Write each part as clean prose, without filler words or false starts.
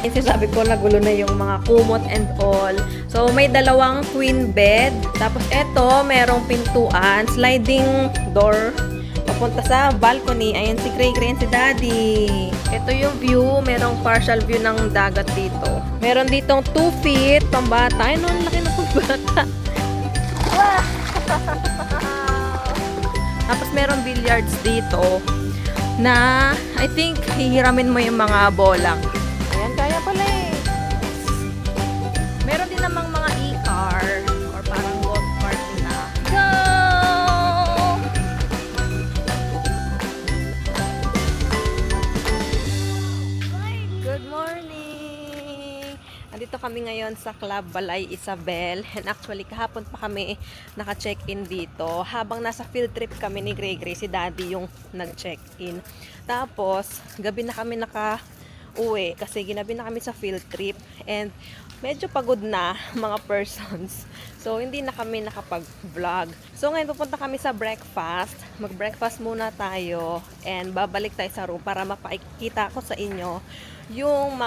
Kasi sabi ko, nagulo na yung mga kumot and all. So, may dalawang queen bed. Tapos, eto, merong pintuan, sliding door, papunta sa balcony. Ayan si Cray Cray and si Daddy. Ito yung view. Merong partial view ng dagat dito. Meron ditong 2 feet, pambata. Ay, no, laki na pambata. Tapos, merong billiards dito na, I think, hihiramin mo yung mga bola. Ayan, kaya pala eh. Meron din namang mga e-car or parang golf cart na. Go! Good morning! Andito kami ngayon sa Club Balay Isabel. And actually, kahapon pa kami naka-check-in dito. Habang nasa field trip kami ni Gray Gray, si Daddy yung nag-check-in. Tapos, gabi na kami naka-uwi kasi ginabi na kami sa field trip. And medyo pagod na mga persons. So, hindi na kami nakapag-vlog. So, ngayon pupunta kami sa breakfast. Mag-breakfast muna tayo. And babalik tayo sa room para mapakikita ko sa inyo yung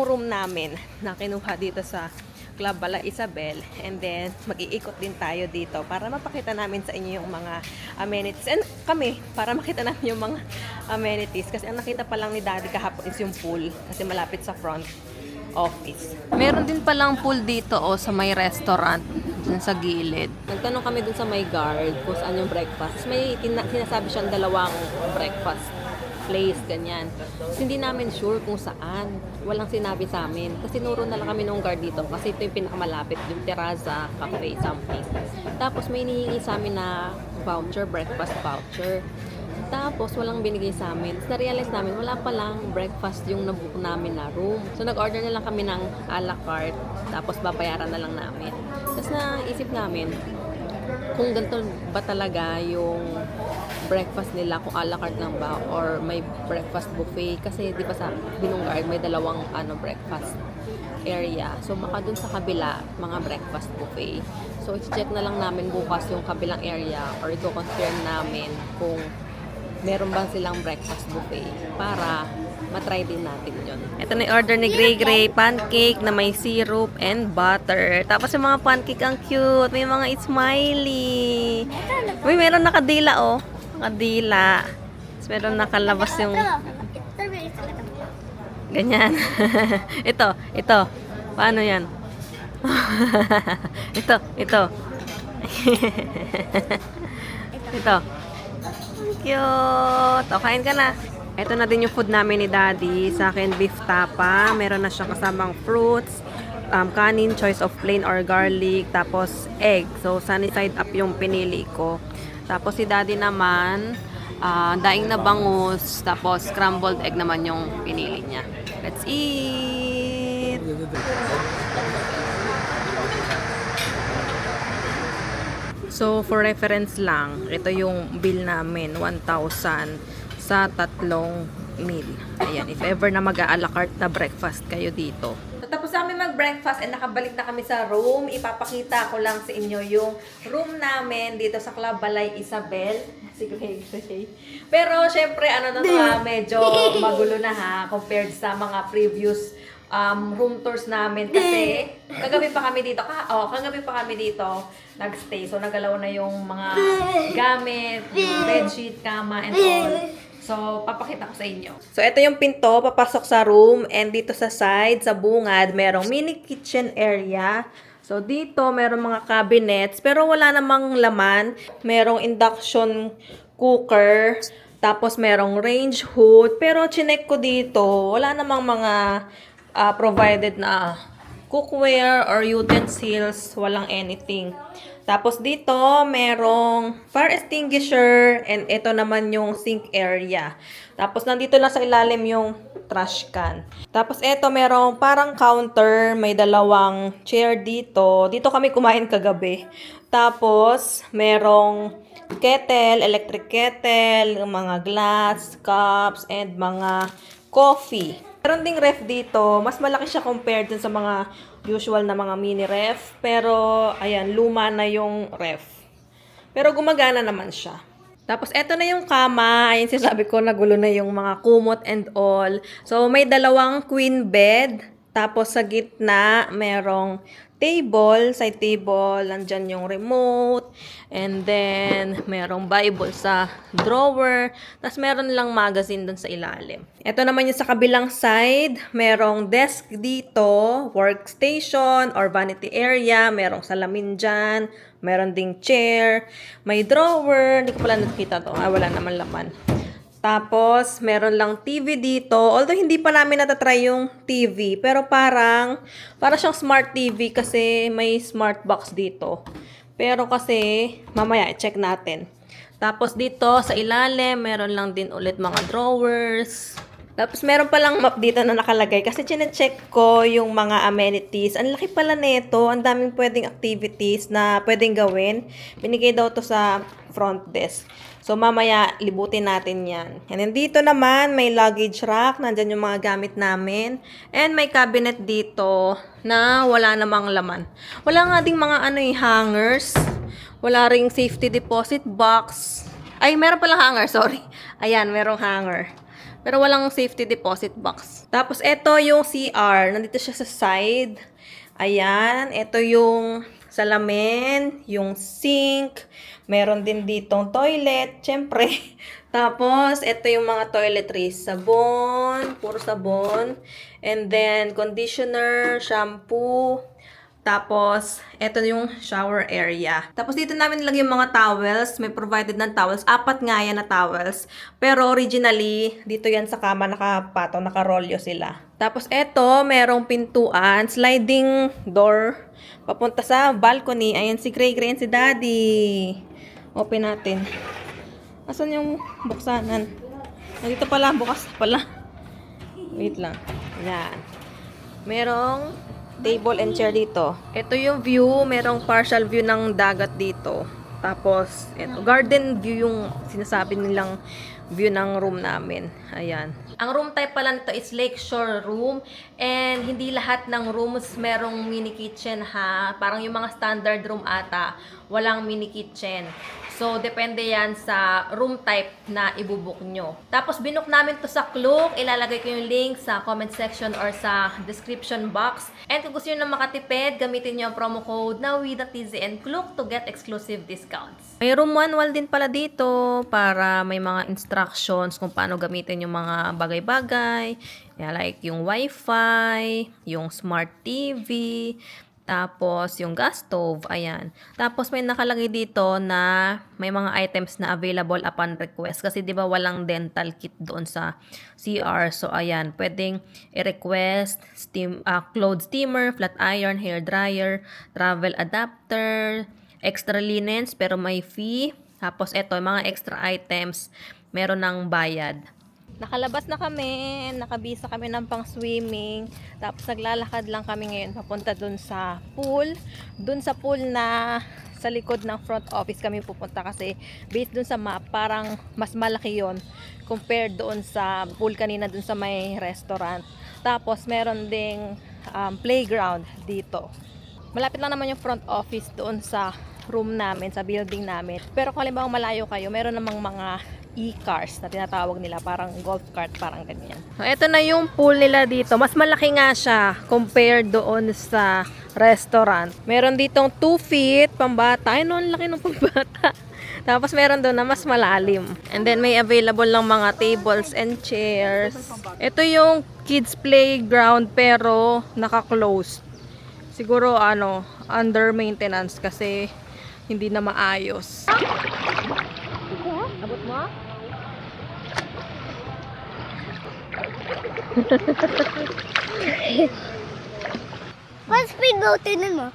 room namin na kinuha dito sa Club Balay Isabel. And then, mag-iikot din tayo dito para mapakita namin sa inyo yung mga amenities. And kami, para makita namin yung mga amenities. Kasi ang nakita pa lang ni Daddy kahapon is yung pool. Kasi malapit sa front office. Meron din palang pool dito sa may restaurant dun sa gilid. Nagtanong kami dun sa may guard kung saan yung breakfast. May sinasabi siyang dalawang breakfast place, ganyan. Kasi hindi namin sure kung saan. Walang sinabi sa amin. Kasi nuro na lang kami nung guard dito kasi ito yung pinakamalapit, yung Terraza Cafe something. Tapos may hinihingi sa amin na voucher, breakfast voucher. Tapos walang binigay sa amin. Tapos na-realize namin, wala palang breakfast yung nabook namin na room. So nag-order na lang kami ng a la carte. Tapos babayaran na lang namin. Tapos naisip namin, kung ganito ba talaga yung breakfast nila, kung a la carte lang ba or may breakfast buffet. Kasi di ba sa Binongard may dalawang breakfast area. So maka dun sa kabila, mga breakfast buffet. So i-check na lang namin bukas yung kabilang area or i-confirm namin kung meron bang silang breakfast buffet para matry din natin yun. Ito na yung order ni Gray Gray, pancake na may syrup and butter. Tapos yung mga pancake ang cute. May mga smiley. Uy, meron nakadila Nakadila. Tapos meron nakalabas yung ganyan. ito. Paano yan? ito. ito. Cute. O, kain ka na. Ito na din yung food namin ni Daddy. Sa akin, beef tapa. Meron na siyang kasamang fruits, kanin, choice of plain or garlic, tapos egg. So, sunny side up yung pinili ko. Tapos si Daddy naman, daing na bangus, tapos scrambled egg naman yung pinili niya. Let's eat! So, for reference lang, ito yung bill namin, 1,000 sa 3 meal. Ayan, if ever na mag-a la carte na breakfast kayo dito. So, tapos namin mag-breakfast and nakabalik na kami sa room. Ipapakita ko lang sa inyo yung room namin dito sa Club Balay Isabel. Sige. Pero, syempre, medyo magulo na compared sa mga previous room tours namin kasi kagabi pa kami dito nagstay. So, nagalaw na yung mga gamit, bedsheet, kama, and all. So, papakita ko sa inyo. So, ito yung pinto, papasok sa room, and dito sa side, sa bungad, merong mini kitchen area. So, dito, merong mga cabinets, pero wala namang laman. Merong induction cooker, tapos merong range hood, pero chinek ko dito, wala namang mga provided na cookware or utensils, walang anything. Tapos dito, merong fire extinguisher and ito naman yung sink area. Tapos nandito lang sa ilalim yung trash can. Tapos ito, merong parang counter, may dalawang chair dito. Dito kami kumain kagabi. Tapos, merong kettle, electric kettle, mga glass, cups, and mga coffee. Meron ding ref dito. Mas malaki siya compared dun sa mga usual na mga mini ref. Pero, ayan, luma na yung ref. Pero gumagana naman siya. Tapos, eto na yung kama. Ayun, sinasabi ko, nagulo na yung mga kumot and all. So, may dalawang queen bed. Tapos, sa gitna, merong table, side table. Nandyan yung remote. And then, merong Bible sa drawer. Tapos, meron lang magazine dun sa ilalim. Ito naman yung sa kabilang side. Merong desk dito, workstation or vanity area. Merong salamin dyan. Meron ding chair. May drawer. Hindi ko pala nakita to. Wala naman laman. Tapos, meron lang TV dito. Although, hindi pa namin natatry yung TV. Pero para siyang smart TV kasi may smart box dito. Pero kasi, mamaya, check natin. Tapos, dito sa ilalim, meron lang din ulit mga drawers. Tapos, meron palang map dito na nakalagay. Kasi, chinecheck ko yung mga amenities. Ang laki pala nito. Ang daming pwedeng activities na pwedeng gawin. Binigay daw to sa front desk. So, mamaya, libutin natin yan. And then, dito naman, may luggage rack. Nandyan yung mga gamit namin. And may cabinet dito na wala namang laman. Wala nga ding mga hangers. Wala ring safety deposit box. Ay, meron pala hanger, sorry. Ayan, merong hanger. Pero walang safety deposit box. Tapos, ito yung CR. Nandito siya sa side. Ayan. Ito yung salamin, yung sink. Meron din ditong toilet, syempre. Tapos, ito yung mga toiletries. Sabon, puro sabon. And then, conditioner, shampoo. Tapos, ito yung shower area. Tapos, dito namin nilagay yung mga towels. May provided ng towels. 4 nga yan na towels. Pero, originally, dito yan sa kama nakapatong, nakarolyo sila. Tapos, ito, merong pintuan. Sliding door. Papunta sa balcony. Ayan si Gray Gray and si Daddy. Open natin. Asan yung buksanan? Nandito pala. Bukas pala. Wait lang. Ayan. Merong table and chair dito. Ito yung view. Merong partial view ng dagat dito. Tapos, ito, garden view yung sinasabi nilang view ng room namin. Ayan. Ang room type pala nito is lakeshore room. And hindi lahat ng rooms merong mini kitchen ha. Parang yung mga standard room ata, walang mini kitchen. So, depende yan sa room type na ibubook nyo. Tapos, binook namin to sa Klook. Ilalagay ko yung link sa comment section or sa description box. And kung gusto nyo na makatipid, gamitin nyo ang promo code na WIDA-TZN Klook to get exclusive discounts. May room manual din pala dito para may mga instructions kung paano gamitin yung mga bagay-bagay. Yeah, like yung Wi-Fi, yung Smart TV, tapos, yung gas stove, ayan. Tapos, may nakalagay dito na may mga items na available upon request. Kasi, di ba, walang dental kit doon sa CR. So, ayan, pwedeng i-request clothes steamer, flat iron, hair dryer, travel adapter, extra linens, pero may fee. Tapos, eto, mga extra items, meron ng bayad. Nakalabas na kami, nakabisa kami ng pang swimming, tapos naglalakad lang kami ngayon papunta dun sa pool. Dun sa pool na sa likod ng front office kami pupunta kasi based dun sa map, parang mas malaki yon compared doon sa pool kanina dun sa may restaurant. Tapos meron ding playground dito. Malapit lang naman yung front office doon sa room namin, sa building namin. Pero kung halimbawa malayo kayo, meron namang mga e-cars na tinatawag nila, parang golf cart, parang ganyan. So, ito na yung pool nila dito. Mas malaki nga siya compared doon sa restaurant. Meron ditong 2 feet, pambata. Ay, no, ang laki ng pambata. Tapos, meron doon na mas malalim. And then, may available lang mga tables and chairs. Ito yung kids playground, pero naka-close. Siguro, under maintenance kasi hindi na maayos. Abot mo? What speed boat din mo?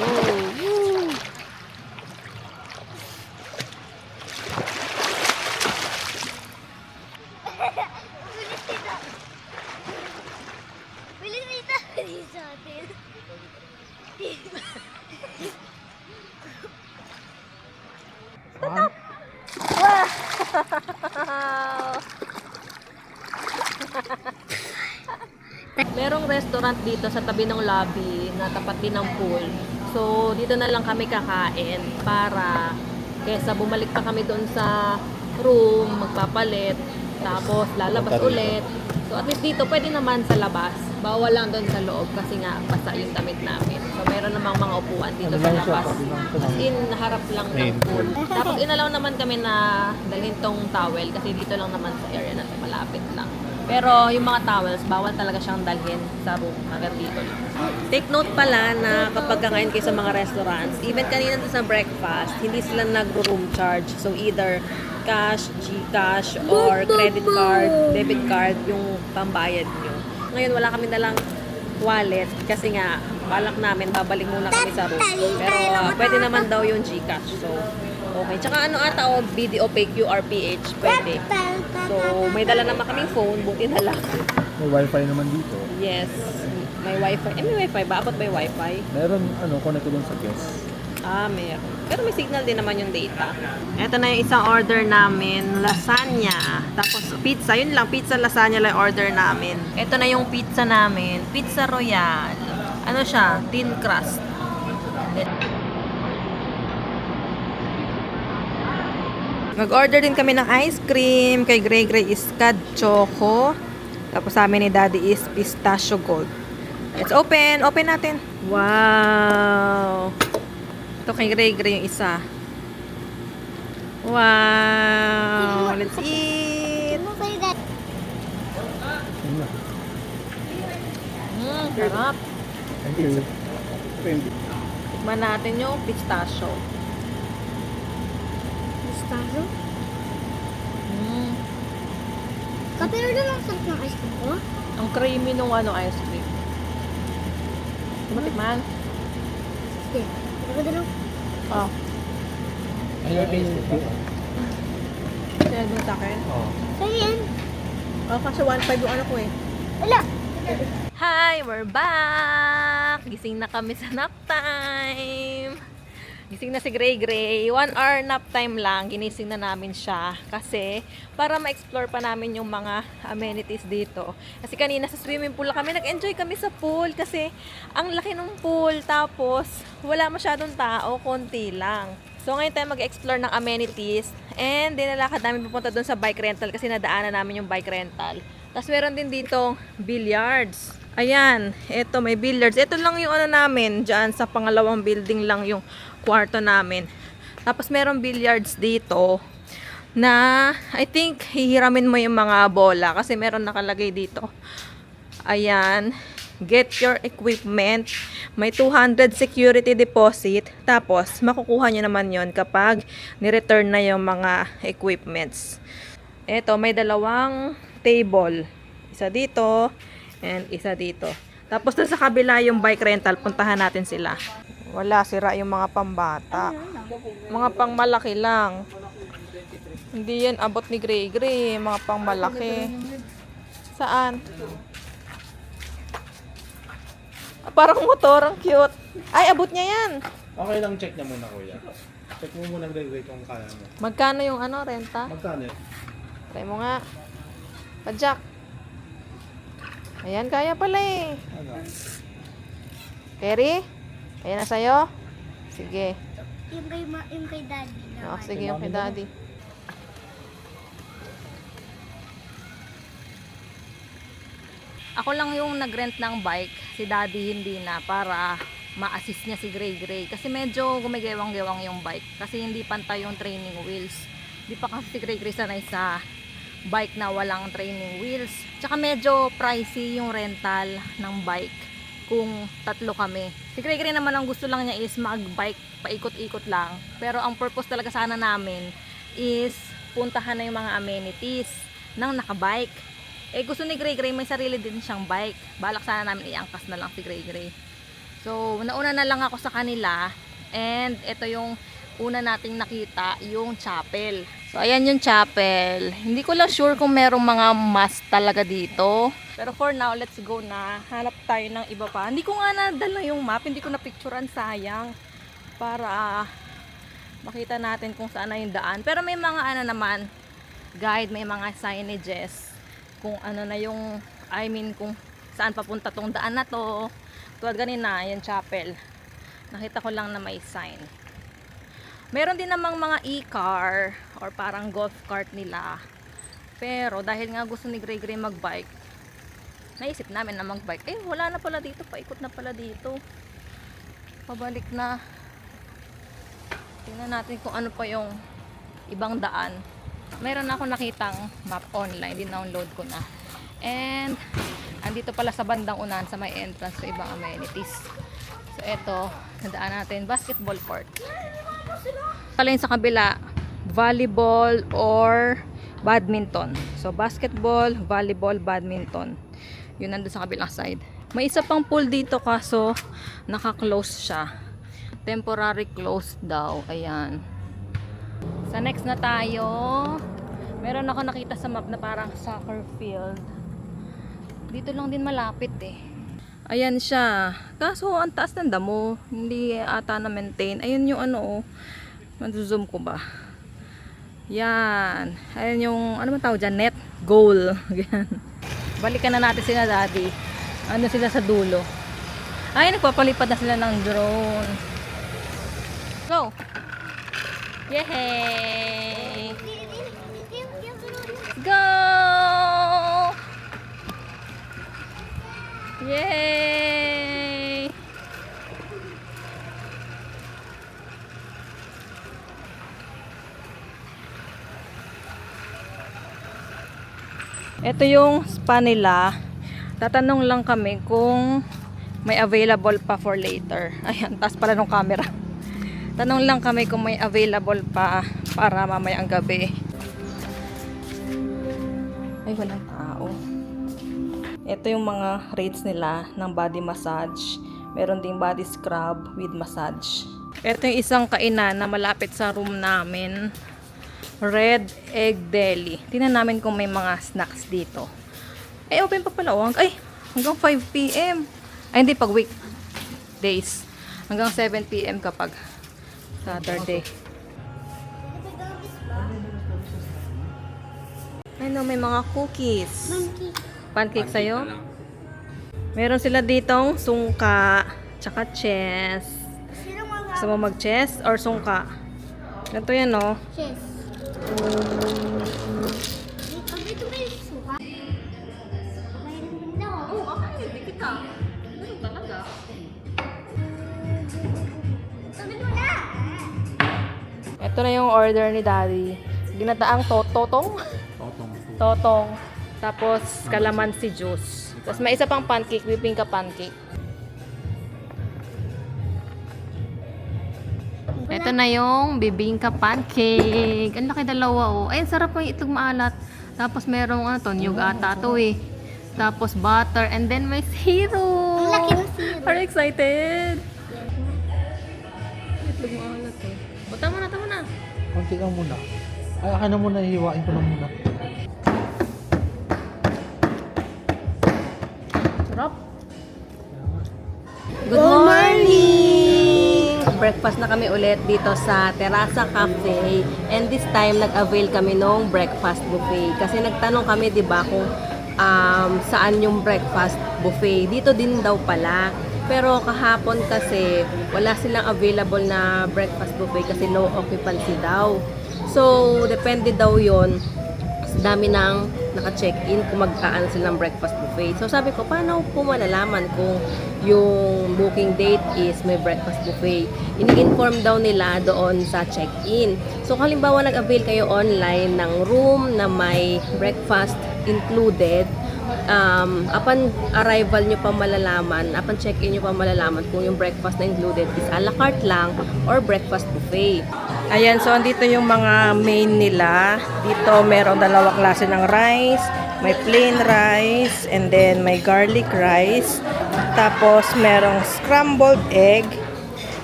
Go! Woo! Bilis dito. Bilis sa atin. Stop! Merong restaurant dito sa tabi ng lobby na tapat din ng pool. So, dito na lang kami kakain para Kesa bumalik pa kami doon sa room, magpapalit, tapos lalabas ulit. So at least dito, pwede naman sa labas. Bawal lang doon sa loob kasi nga basa yung damit namin. So meron namang mga upuan dito sa labas. As in, harap lang ng pool. Tapos inalaw naman kami na dalhin tong towel kasi dito lang naman sa area natin, malapit lang. Pero yung mga towels, bawal talaga siyang dalhin sa room hanggang dito lang. Take note pala na kapag kakain kayo sa mga restaurants, even kanina sa breakfast, hindi sila nagro-room charge. So either cash, GCash, or credit card, debit card, yung pambayad nyo. Ngayon wala kami dalang wallet kasi nga balak namin babalik muna kami sa room. Pero pwede naman daw yung GCash. So okay. Tsaka ano ata o video pay QRPH pwede. So may dala naman kaming phone, buti na lang. May wifi naman dito. Yes. May wifi. May wifi ba? Abot ba yung wifi? Meron connect doon sa guest. Meron. Pero may signal din naman yung data. Ito na yung isang order namin, lasagna. Tapos pizza, yun lang, pizza lasagna lang order namin. Ito na yung pizza namin, Pizza Royal. Ano siya? Thin crust. Mag-order din kami ng ice cream. Kay Gray Gray is Cad Choco. Tapos sa amin ni Daddy is Pistachio Gold. Let's open! Open natin. Wow! Ito kay Gray Gray yung isa. Wow! Let's eat! Ano kayo that? Sarap. Thank you. Tikman natin yung pistachio. Pistachio? Kapero na lang sarap ng ice cream ko. Ang creamy nung ice cream. Matikman? Sige. Maganda lang. Oh. Ayun, Kaya dun sa akin. Sa'yo yan. Oh, kasi 1.5 yung ano ko eh. Wala. Hi! We're back! Gising na kami sa nap time. Gising na si Gray Gray. 1 hour nap time lang. Ginising na namin siya. Kasi, para ma-explore pa namin yung mga amenities dito. Kasi kanina sa swimming pool kami, nag-enjoy kami sa pool. Kasi, ang laki ng pool. Tapos, wala masyadong tao. Konti lang. So, ngayon tayo mag-explore ng amenities. And, dinalakad namin pupunta dun sa bike rental. Kasi nadaanan namin yung bike rental. Tapos, meron din dito billiards. Ayan, eto may billiards. Ito lang yung ano namin, dyan sa pangalawang building lang yung kwarto namin. Tapos meron billiards dito na I think hihiramin mo yung mga bola kasi meron nakalagay dito. Ayan, get your equipment. May 200 security deposit. Tapos makukuha nyo naman yon kapag ni-return na yung mga equipments. Eto, may dalawang table. Isa dito and isa dito. Tapos doon sa kabila yung bike rental, puntahan natin sila. Wala, sira yung mga pambata. Mga pangmalaki lang. Hindi yan abot ni Gray Gray. Mga pangmalaki. Saan? Parang motor, ang cute. Ay, abot niya yan. Okay lang, check niya muna kuya. Check mo muna Gray kung kaya mo. Magkano yung renta? Magkano? Try mo nga. Pajak. Ayan, kaya pala eh. Ano? Kerry? Ayan na sa'yo? Sige. Yung kay daddy naman. Oh, sige yung kay daddy. Ako lang yung nag-rent ng bike. Si daddy hindi na para ma-assist niya si Gray Gray. Kasi medyo gumigewang-gewang yung bike. Kasi hindi pantay yung training wheels. Di pa kasi si Gray Gray sanay sa bike na walang training wheels. Tsaka medyo pricey yung rental ng bike kung tatlo kami. Si Gray Gray naman ang gusto lang niya is mag-bike paikot-ikot lang. Pero ang purpose talaga sana namin is puntahan na yung mga amenities ng nakabike. Eh gusto ni Gray Gray may sarili din siyang bike. Balak sana namin iangkas na lang si Gray Gray. So nauna na lang ako sa kanila and ito yung una nating nakita, yung chapel. So ayan yung chapel. Hindi ko lang sure kung merong mga mass talaga dito. Pero for now, let's go na. Hanap tayo ng iba pa. Hindi ko nga nadala yung map. Hindi ko na-picturean, sayang. Para makita natin kung saan na yung daan. Pero may mga ano naman, guide, may mga signages. Kung ano na yung, I mean, kung saan papunta tong daan na to. Tulad ganina, yung chapel. Nakita ko lang na may sign. Meron din namang mga e-car or parang golf cart nila. Pero dahil nga gusto ni Gray Gray mag-bike, naisip namin na mag-bike. Eh, wala na pala dito. Paikot na pala dito. Pabalik na. Tingnan natin kung ano pa yung ibang daan. Meron ako nakitang map online. Din-download ko na. And, andito pala sa bandang unahan sa may entrance sa ibang amenities. So, eto. Nadaan natin. Basketball court. Pala sa kabila, volleyball or badminton. So, basketball, volleyball, badminton. Yun nandun sa kabilang side. May isa pang pool dito kaso naka-close siya. Temporary closed daw. Ayan. Sa next na tayo. Meron ako nakita sa map na parang soccer field. Dito lang din malapit eh. Ayan siya. Kaso ang taas ng damo. Hindi ata na-maintain. Ayun yung ano oh. Zoom ko ba? Yan. Ayan yung, ano man tawag dyan? Net goal. Yan. Balikan na natin sila daddy. Ano sila sa dulo. Ay, nagpapalipad na sila ng drone. Go! Yehey! Go! Yay! Ito yung spa nila. Tatanong lang kami kung may available pa for later. Ayan, taas pala ng camera. Tanong lang kami kung may available pa para mamayang gabi. Ay, walang tao. Ito yung mga rates nila ng body massage. Meron ding body scrub with massage. Ito yung isang kainan na malapit sa room namin. Red Egg Deli. Tingnan namin kung may mga snacks dito. Eh, open pa pala. Oh. Ay, hanggang 5 p.m. Ay, hindi. Pag weekdays. Hanggang 7 p.m. kapag Saturday. Ay, no, may mga cookies. Pancake sa'yo? Meron sila ditong sungka, tsaka chess. Gusto mo mag-chess or sungka? Ganito yan, no? Chess. Dito ba yung suka? Mayroon daw. Oo, okay. Hindi kita. Ganun talaga. Sabi mo na! Ito na yung order ni Daddy. Ginataang totong. Totong. Tapos, calamansi juice. Tapos, may isa pang pancake. Whipping ka pancake. Ito na yung bibingka pancake. Ang laki dalawa oh. Ay, sarap yung itlog maalat. Tapos merong ano to, nyug ata to eh. Tapos butter and then may syrup. Ang laki ng syrup. Are you excited? Itlog maalat eh. O, tama na. Konti lang muna. Ay, akin na muna. Hiwain ko na muna. Sarap. Good morning! Breakfast na kami ulit dito sa Terasa Cafe. And this time, nag-avail kami nung breakfast buffet. Kasi nagtanong kami, di ba, kung saan yung breakfast buffet. Dito din daw pala. Pero kahapon kasi, wala silang available na breakfast buffet kasi low occupancy daw. So, depende daw yon sa dami ng naka-check-in kung magkaan silang breakfast buffet. So sabi ko, paano po malalaman kung yung booking date is may breakfast buffet? Ini-inform daw nila doon sa check-in. So halimbawa nag-avail kayo online ng room na may breakfast included, upon arrival nyo pa malalaman, upon check-in nyo pa malalaman kung yung breakfast na included is a la carte lang or breakfast buffet. Ayan, so andito yung mga main nila. Dito merong dalawang klase ng rice. May plain rice and then may garlic rice. Tapos merong scrambled egg.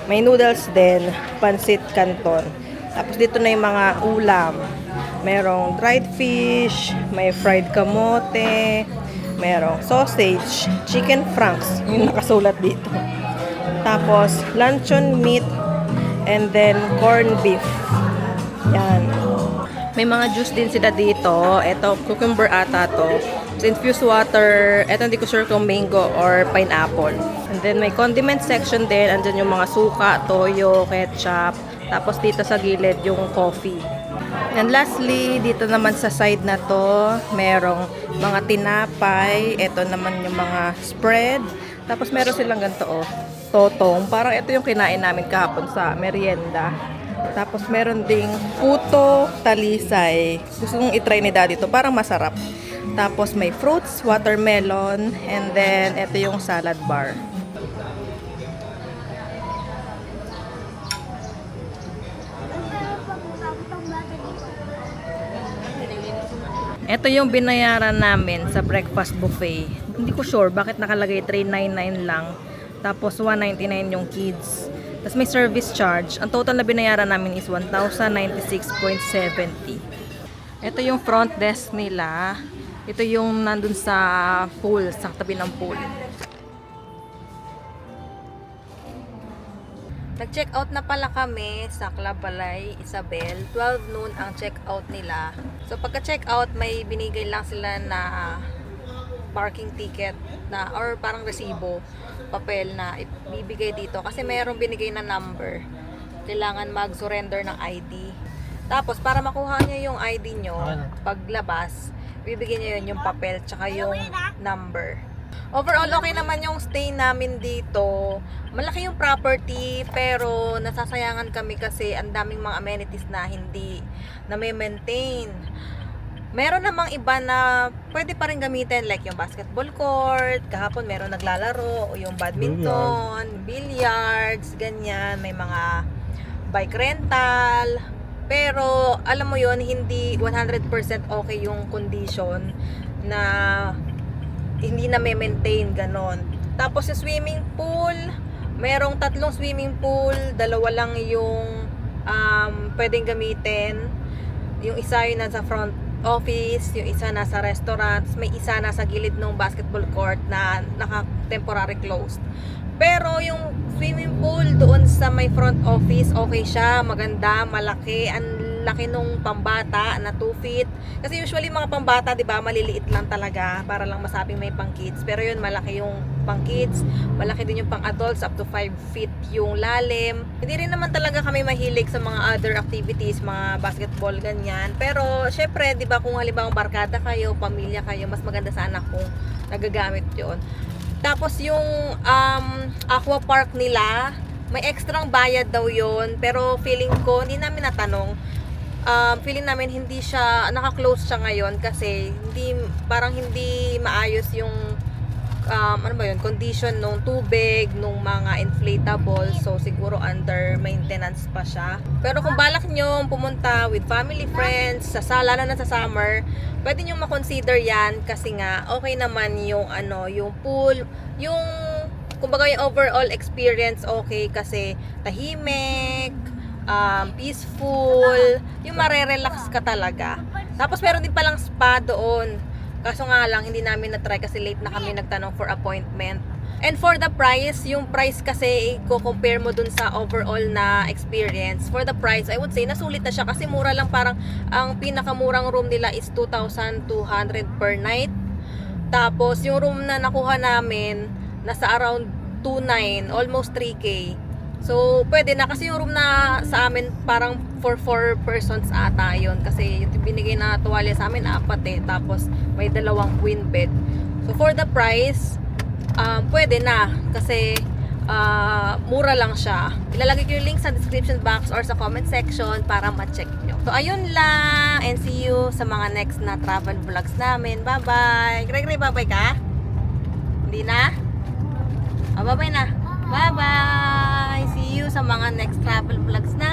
May noodles din, pancit canton. Tapos dito na yung mga ulam. Merong dried fish, may fried kamote, merong sausage, chicken franks, yung nakasulat dito. Tapos luncheon meat, and then corned beef. Yan. May mga juice din sila dito. Ito, cucumber ata to. Infused water. Ito, hindi ko sure kung mango or pineapple. And then, may condiment section din. Andyan yung mga suka, toyo, ketchup, Tapos dito sa gilid yung coffee. And lastly, dito naman sa side na to, merong mga tinapay. Ito naman yung mga spread. Tapos meron silang ganito, oh, totong. Parang ito yung kinain namin kahapon sa merienda. Tapos meron ding puto talisay. Gusto kong itry ni Daddy to, parang masarap. Tapos may fruits, watermelon, and then ito yung salad bar. Ito yung binayaran namin sa breakfast buffet. Hindi ko sure bakit nakalagay 399 lang. Tapos 199 yung kids. Tapos may service charge. Ang total na binayaran namin is 1,096.70. Ito yung front desk nila. Ito yung nandun sa pool, sa tabi ng pool. Nag-check out na pala kami sa Club Balay Isabel. 12 noon ang check out nila. So pagka-check out, may binigay lang sila na parking ticket na or parang resibo, papel na ibibigay dito kasi mayroong binigay na number. Kailangan mag-surrender ng ID. Tapos para makuha niya yung ID nyo, paglabas, bibigyan niya yun yung papel tsaka yung number. Overall, okay naman yung stay namin dito. Malaki yung property, pero nasasayangan kami kasi ang daming mga amenities na hindi na may maintain. Meron namang iba na pwede pa rin gamitin, like yung basketball court, kahapon meron naglalaro, yung badminton, billiards, ganyan, may mga bike rental. Pero alam mo yon, hindi 100% okay yung condition na hindi na may maintain ganon. Tapos sa swimming pool, merong 3 swimming pool, 2 lang yung pwedeng gamitin. Yung isa yung nasa front office, yung isa nasa restaurant, may isa nasa gilid ng basketball court na naka-temporary closed. Pero yung swimming pool doon sa may front office, okay siya, maganda, malaki, ang laki nung pambata na 2 feet. Kasi usually mga pambata, 'di ba, maliliit lang talaga para lang masabing may pang kids. Pero yun, malaki yung pang kids, malaki din yung pang adults, up to 5 feet yung lalim. Hindi rin naman talaga kami mahilig sa mga other activities, mga basketball ganyan. Pero syempre, 'di ba, kung halimbawa barkada kayo, pamilya kayo, mas maganda sana kung nagagamit 'yon. Tapos yung aqua park nila, may ekstrang bayad daw yon, pero feeling ko, hindi namin natanong. Feeling namin hindi siya, naka-close siya ngayon kasi parang hindi maayos yung ano ba yun, condition nung tubig, nung mga inflatable. So siguro under maintenance pa siya. Pero kung balak nyo pumunta with family, friends, lalo na sa summer, pwede nyo makonsider yan kasi nga okay naman yung yung pool, yung kumbaga yung overall experience okay kasi tahimik, peaceful, yung marerelax ka talaga. Tapos meron din palang spa doon. Kaso nga lang, hindi namin na-try kasi late na kami nagtanong for appointment. And for the price, yung price kasi i-compare mo dun sa overall na experience. For the price, I would say, nasulit na siya kasi mura lang, parang ang pinakamurang room nila is 2,200 per night. Tapos yung room na nakuha namin, nasa around 2,900, almost 3K. So, pwede na kasi yung room na sa amin parang for 4 persons ata yun. Kasi yung binigay na tuwalya sa amin, 4 eh. Tapos may 2 queen bed. So, for the price, pwede na. Kasi mura lang siya. Ilalagay ko yung link sa description box or sa comment section para ma-check nyo. So, ayun lang. And see you sa mga next na travel vlogs namin. Bye-bye! Gregory, bye-bye ka? Hindi na? Bye-bye na. Bye-bye! See you sa mga next travel vlogs na.